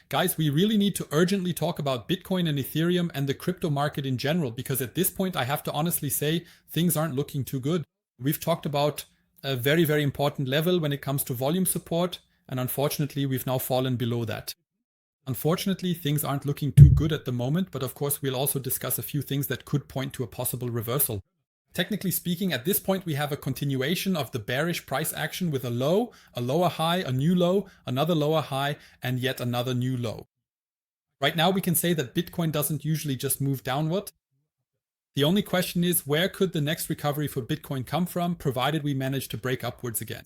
Guys, we really need to urgently talk about Bitcoin and Ethereum and the crypto market in general, because at this point I have to honestly say things aren't looking too good. We've talked about a very, very important level when it comes to volume support, and unfortunately we've now fallen below that. Unfortunately, things aren't looking too good at the moment, but of course we'll also discuss a few things that could point to a possible reversal. Technically speaking, at this point we have a continuation of the bearish price action with a low, a lower high, a new low, another lower high, and yet another new low. Right now we can say that Bitcoin doesn't usually just move downward. The only question is, where could the next recovery for Bitcoin come from, provided we manage to break upwards again?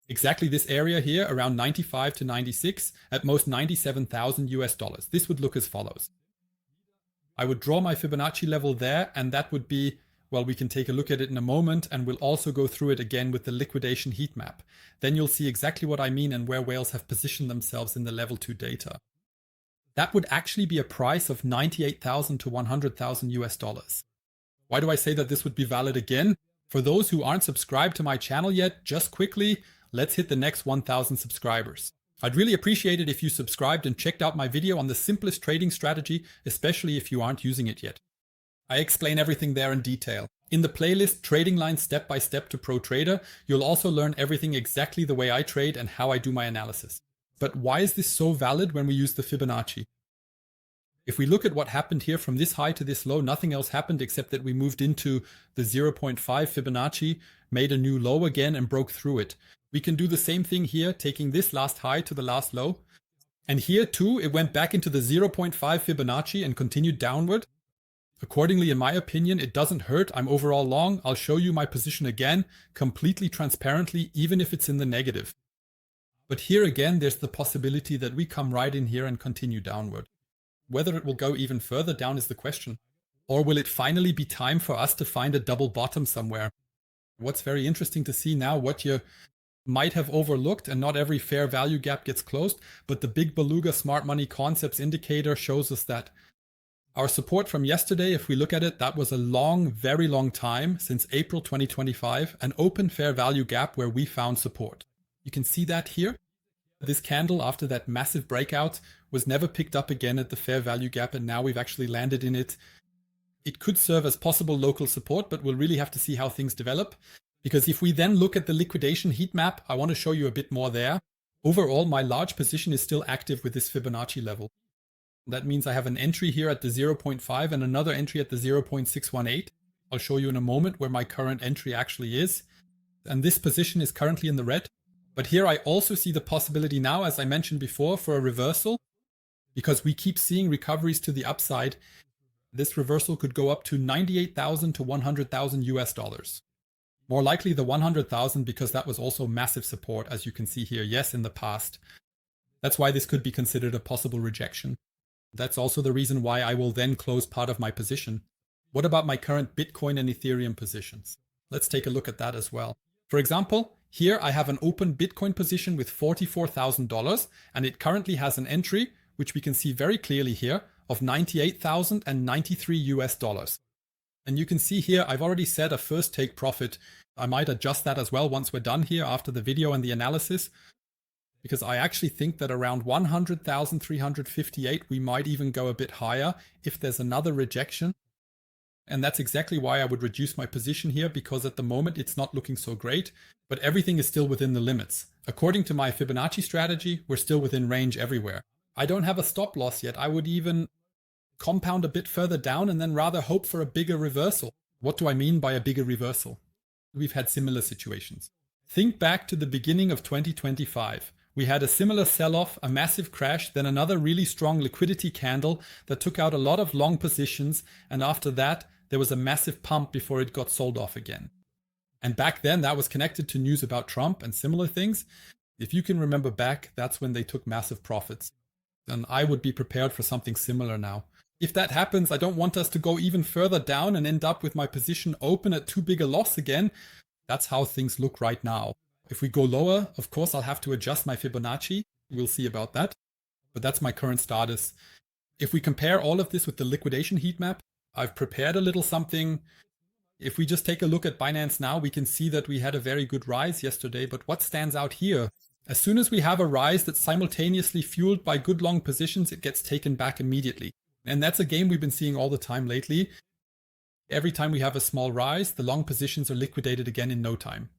Exactly this area here, around 95 to 96, at most 97,000 US dollars. This would look as follows. I would draw my Fibonacci level there, and that would be, well, we can take a look at it in a moment, and we'll also go through it again with the liquidation heat map. Then you'll see exactly what I mean and where whales have positioned themselves in the level 2 data. That would actually be a price of 98,000 to 100,000 US dollars. Why do I say that this would be valid again? For those who aren't subscribed to my channel yet, just quickly, let's hit the next 1,000 subscribers. I'd really appreciate it if you subscribed and checked out my video on the simplest trading strategy, especially if you aren't using it yet. I explain everything there in detail. In the playlist Trading Lines Step by Step to Pro Trader, you'll also learn everything exactly the way I trade and how I do my analysis. But why is this so valid when we use the Fibonacci? If we look at what happened here from this high to this low, nothing else happened except that we moved into the 0.5 Fibonacci, made a new low again and broke through it. We can do the same thing here, taking this last high to the last low. And here too, it went back into the 0.5 Fibonacci and continued downward. Accordingly, in my opinion, it doesn't hurt. I'm overall long. I'll show you my position again, completely transparently, even if it's in the negative. But here again, there's the possibility that we come right in here and continue downward. Whether it will go even further down is the question. Or will it finally be time for us to find a double bottom somewhere? What's very interesting to see now, what you might have overlooked, and not every fair value gap gets closed, but the Big Beluga Smart Money Concepts indicator shows us that our support from yesterday, if we look at it, that was a long, very long time, since April 2025, an open fair value gap where we found support. You can see that here. This candle, after that massive breakout, was never picked up again at the fair value gap, and now we've actually landed in it. It could serve as possible local support, but we'll really have to see how things develop. Because if we then look at the liquidation heat map, I want to show you a bit more there. Overall, my large position is still active with this Fibonacci level. That means I have an entry here at the 0.5 and another entry at the 0.618. I'll show you in a moment where my current entry actually is. And this position is currently in the red. But here I also see the possibility now, as I mentioned before, for a reversal. Because we keep seeing recoveries to the upside. This reversal could go up to 98,000 to 100,000 US dollars. More likely the 100,000, because that was also massive support, as you can see here, yes, in the past. That's why this could be considered a possible rejection. That's also the reason why I will then close part of my position. What about my current Bitcoin and Ethereum positions? Let's take a look at that as well. For example, here I have an open Bitcoin position with $44,000, and it currently has an entry, which we can see very clearly here, of 98,093 US dollars. And you can see here, I've already set a first take profit. I might adjust that as well once we're done here after the video and the analysis, because I actually think that around 100,358, we might even go a bit higher if there's another rejection. And that's exactly why I would reduce my position here, because at the moment it's not looking so great, but everything is still within the limits. According to my Fibonacci strategy, we're still within range everywhere. I don't have a stop loss yet. I would even compound a bit further down and then rather hope for a bigger reversal. What do I mean by a bigger reversal? We've had similar situations. Think back to the beginning of 2025. We had a similar sell-off, a massive crash, then another really strong liquidity candle that took out a lot of long positions, and after that there was a massive pump before it got sold off again. And back then that was connected to news about Trump and similar things. If you can remember back, that's when they took massive profits. And I would be prepared for something similar now. If that happens, I don't want us to go even further down and end up with my position open at too big a loss again. That's how things look right now. If we go lower, of course, I'll have to adjust my Fibonacci. We'll see about that. But that's my current status. If we compare all of this with the liquidation heat map, I've prepared a little something. If we just take a look at Binance now, we can see that we had a very good rise yesterday. But what stands out here? As soon as we have a rise that's simultaneously fueled by good long positions, it gets taken back immediately. And that's a game we've been seeing all the time lately. Every time we have a small rise, the long positions are liquidated again in no time.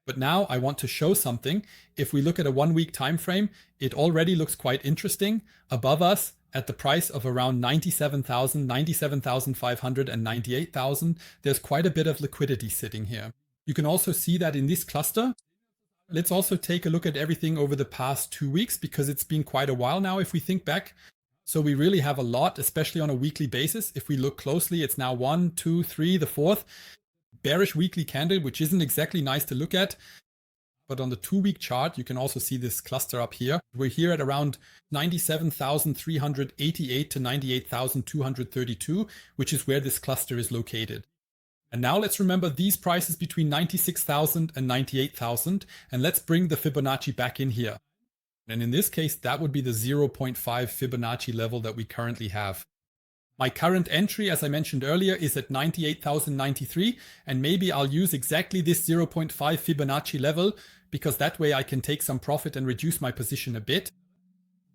But now I want to show something. If we look at a 1 week time frame, it already looks quite interesting. Above us, at the price of around 97,000, 97,500 and 98,000, there's quite a bit of liquidity sitting here. You can also see that in this cluster. Let's also take a look at everything over the past 2 weeks, because it's been quite a while now if we think back. So we really have a lot, especially on a weekly basis. If we look closely, it's now 1, 2, 3, the fourth bearish weekly candle, which isn't exactly nice to look at. But on the 2 week chart, you can also see this cluster up here. We're here at around 97,388 to 98,232, which is where this cluster is located. And now let's remember these prices between 96,000 and 98,000, and let's bring the Fibonacci back in here. And in this case, that would be the 0.5 Fibonacci level that we currently have. My current entry, as I mentioned earlier, is at 98,093, and maybe I'll use exactly this 0.5 Fibonacci level, because that way I can take some profit and reduce my position a bit.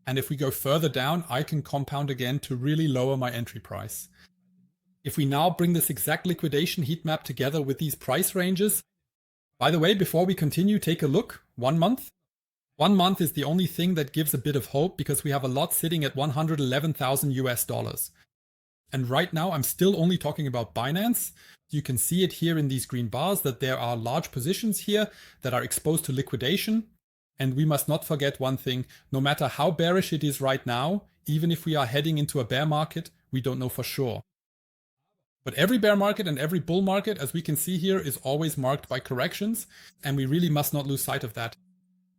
And if we go further down, I can compound again to really lower my entry price. If we now bring this exact liquidation heat map together with these price ranges, by the way, before we continue, take a look. 1 month. 1 month is the only thing that gives a bit of hope, because we have a lot sitting at 111,000 US dollars. And right now I'm still only talking about Binance. You can see it here in these green bars that there are large positions here that are exposed to liquidation. And we must not forget one thing: no matter how bearish it is right now, even if we are heading into a bear market, we don't know for sure. But every bear market and every bull market, as we can see here, is always marked by corrections, and we really must not lose sight of that.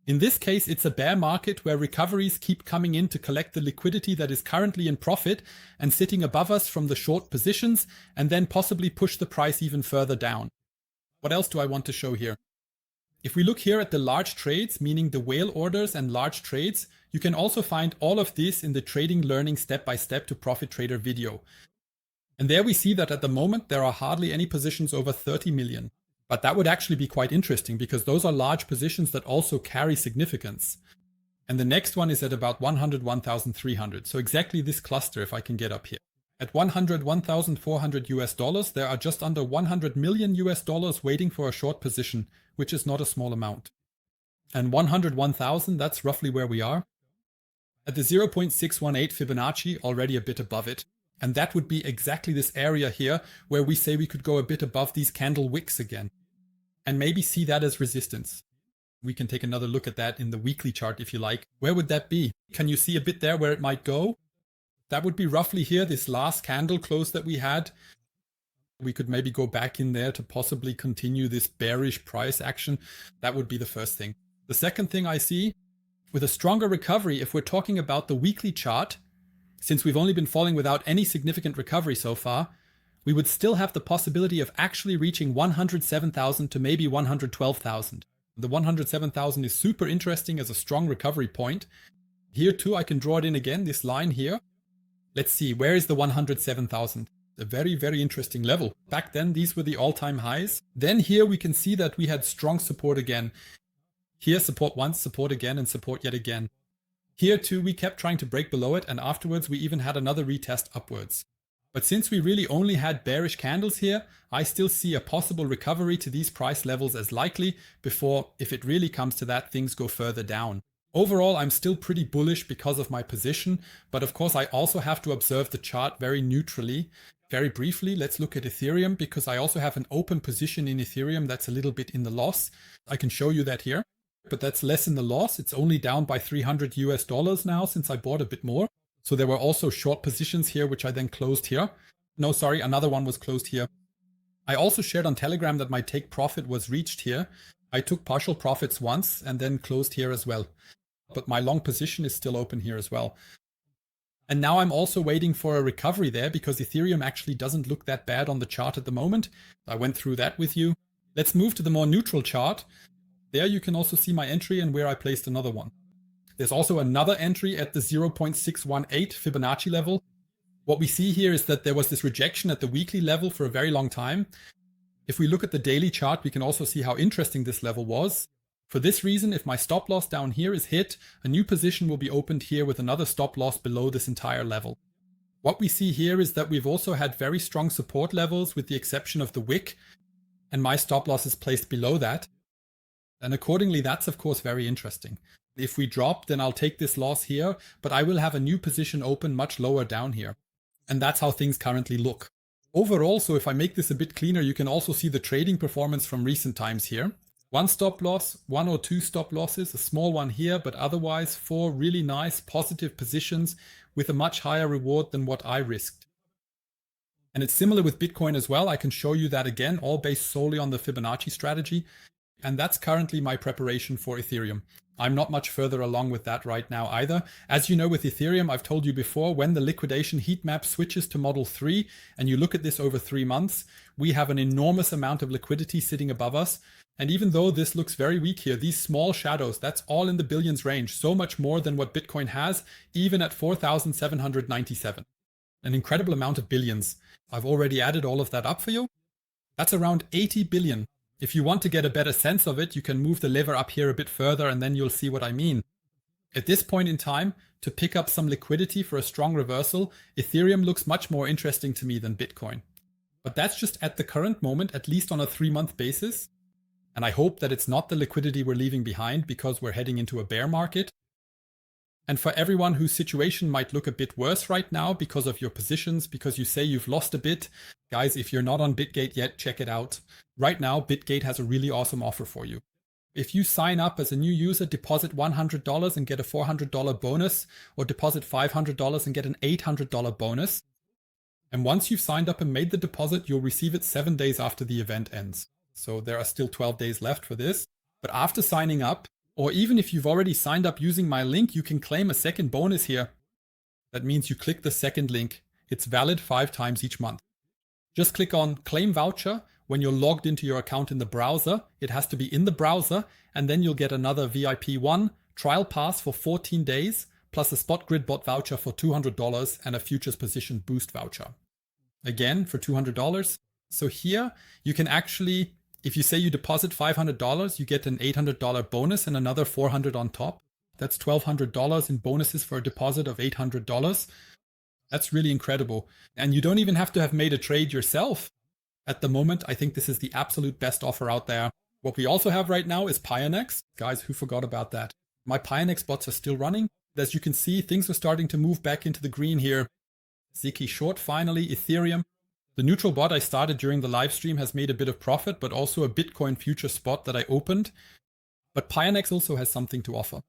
In this case, it's a bear market where recoveries keep coming in to collect the liquidity that is currently in profit and sitting above us from the short positions, and then possibly push the price even further down. What else do I want to show here? If we look here at the large trades, meaning the whale orders and large trades, you can also find all of this in the Trading Learning Step-by-Step to Profit Trader video. And there we see that at the moment there are hardly any positions over 30 million. But that would actually be quite interesting, because those are large positions that also carry significance. And the next one is at about 101,300. So exactly this cluster, if I can get up here. At 101,400 US dollars, there are just under 100 million US dollars waiting for a short position, which is not a small amount. And 101,000, that's roughly where we are. At the 0.618 Fibonacci, already a bit above it. And that would be exactly this area here where we say we could go a bit above these candle wicks again. And maybe see that as resistance. We can take another look at that in the weekly chart if you like. Where would that be? Can you see a bit there where it might go? That would be roughly here, this last candle close that we had. We could maybe go back in there to possibly continue this bearish price action. That would be the first thing. The second thing I see, with a stronger recovery, if we're talking about the weekly chart, since we've only been falling without any significant recovery so far, we would still have the possibility of actually reaching 107,000 to maybe 112,000. The 107,000 is super interesting as a strong recovery point. Here too, I can draw it in again, this line here. Let's see, where is the 107,000? A very, very interesting level. Back then, these were the all-time highs. Then here we can see that we had strong support again. Here, support once, support again, and support yet again. Here too, we kept trying to break below it, and afterwards we even had another retest upwards. But since we really only had bearish candles here, I still see a possible recovery to these price levels as likely before, if it really comes to that, things go further down. Overall, I'm still pretty bullish because of my position, but of course I also have to observe the chart very neutrally. Very briefly, let's look at Ethereum, because I also have an open position in Ethereum that's a little bit in the loss. I can show you that here, but that's less in the loss. It's only down by 300 US dollars now since I bought a bit more. So there were also short positions here, which I then closed here. No, sorry, another one was closed here. I also shared on Telegram that my take profit was reached here. I took partial profits once and then closed here as well. But my long position is still open here as well. And now I'm also waiting for a recovery there, because Ethereum actually doesn't look that bad on the chart at the moment. I went through that with you. Let's move to the more neutral chart. There you can also see my entry and where I placed another one. There's also another entry at the 0.618 Fibonacci level. What we see here is that there was this rejection at the weekly level for a very long time. If we look at the daily chart, we can also see how interesting this level was. For this reason, if my stop loss down here is hit, a new position will be opened here with another stop loss below this entire level. What we see here is that we've also had very strong support levels with the exception of the wick, and my stop loss is placed below that. And accordingly, that's of course very interesting. If we drop, then I'll take this loss here, but I will have a new position open much lower down here. And that's how things currently look. Overall, so if I make this a bit cleaner, you can also see the trading performance from recent times here. One stop loss, one or two stop losses, a small one here, but otherwise 4 really nice positive positions with a much higher reward than what I risked. And it's similar with Bitcoin as well. I can show you that again, all based solely on the Fibonacci strategy. And that's currently my preparation for Ethereum. I'm not much further along with that right now either. As you know, with Ethereum, I've told you before, when the liquidation heat map switches to Model 3, and you look at this over 3 months, we have an enormous amount of liquidity sitting above us. And even though this looks very weak here, these small shadows, that's all in the billions range, so much more than what Bitcoin has, even at 4,797. An incredible amount of billions. I've already added all of that up for you. That's around 80 billion. If you want to get a better sense of it, you can move the lever up here a bit further and then you'll see what I mean. At this point in time, to pick up some liquidity for a strong reversal, Ethereum looks much more interesting to me than Bitcoin. But that's just at the current moment, at least on a 3-month basis. And I hope that it's not the liquidity we're leaving behind because we're heading into a bear market. And for everyone whose situation might look a bit worse right now because of your positions, because you say you've lost a bit, guys, if you're not on Bitget yet, check it out. Right now, Bitget has a really awesome offer for you. If you sign up as a new user, deposit $100 and get a $400 bonus, or deposit $500 and get an $800 bonus. And once you've signed up and made the deposit, you'll receive it 7 days after the event ends. So there are still 12 days left for this. But after signing up, or even if you've already signed up using my link, you can claim a second bonus here. That means you click the second link. It's valid 5 times each month. Just click on Claim Voucher when you're logged into your account in the browser. It has to be in the browser, and then you'll get another VIP1 trial pass for 14 days, plus a Spot Grid Bot voucher for $200 and a Futures Position Boost voucher. Again, for $200. So here you can actually, if you say you deposit $500, you get an $800 bonus and another $400 on top. That's $1,200 in bonuses for a deposit of $800. That's really incredible. And you don't even have to have made a trade yourself. At the moment, I think this is the absolute best offer out there. What we also have right now is Pionex. Guys, who forgot about that? My Pionex bots are still running. As you can see, things are starting to move back into the green here. Ziki short finally, Ethereum. The neutral bot I started during the live stream has made a bit of profit, but also a Bitcoin future spot that I opened. But Pionex also has something to offer.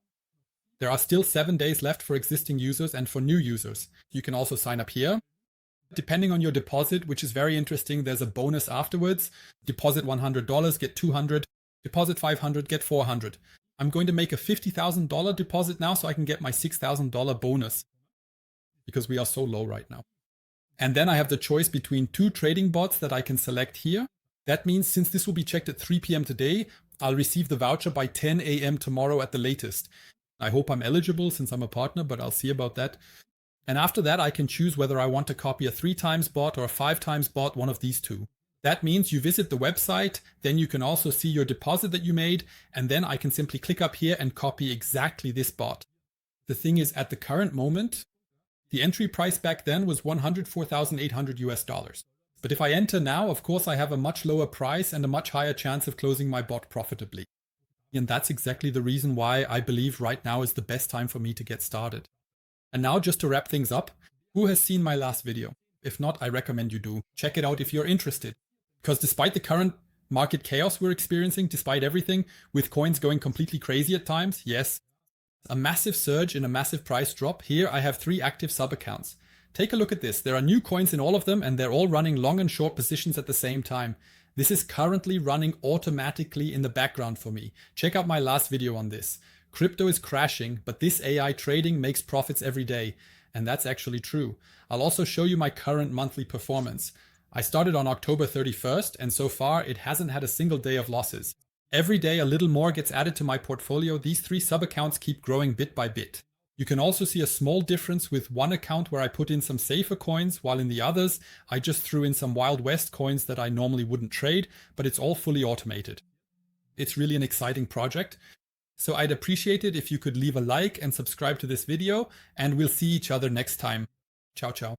There are still 7 days left for existing users and for new users. You can also sign up here. Depending on your deposit, which is very interesting, there's a bonus afterwards. Deposit $100, get $200. Deposit $500, get $400. I'm going to make a $50,000 deposit now so I can get my $6,000 bonus. Because we are so low right now. And then I have the choice between 2 trading bots that I can select here. That means since this will be checked at 3 p.m. today, I'll receive the voucher by 10 a.m. tomorrow at the latest. I hope I'm eligible since I'm a partner, but I'll see about that. And after that, I can choose whether I want to copy a 3 times bot or a 5 times bot, one of these 2. That means you visit the website, then you can also see your deposit that you made, and then I can simply click up here and copy exactly this bot. The thing is, at the current moment, the entry price back then was $104,800 US. But if I enter now, of course, I have a much lower price and a much higher chance of closing my bot profitably. And that's exactly the reason why I believe right now is the best time for me to get started. And now just to wrap things up, who has seen my last video? If not, I recommend you do. Check it out if you're interested. Because despite the current market chaos we're experiencing, despite everything, with coins going completely crazy at times, yes, a massive surge in a massive price drop. Here I have 3 active sub-accounts. Take a look at this. There are new coins in all of them and they're all running long and short positions at the same time. This is currently running automatically in the background for me. Check out my last video on this. Crypto is crashing, but this AI trading makes profits every day. And that's actually true. I'll also show you my current monthly performance. I started on October 31st and so far it hasn't had a single day of losses. Every day a little more gets added to my portfolio. These 3 sub-accounts keep growing bit by bit. You can also see a small difference with one account where I put in some safer coins, while in the others, I just threw in some Wild West coins that I normally wouldn't trade, but it's all fully automated. It's really an exciting project. So I'd appreciate it if you could leave a like and subscribe to this video, and we'll see each other next time. Ciao, ciao.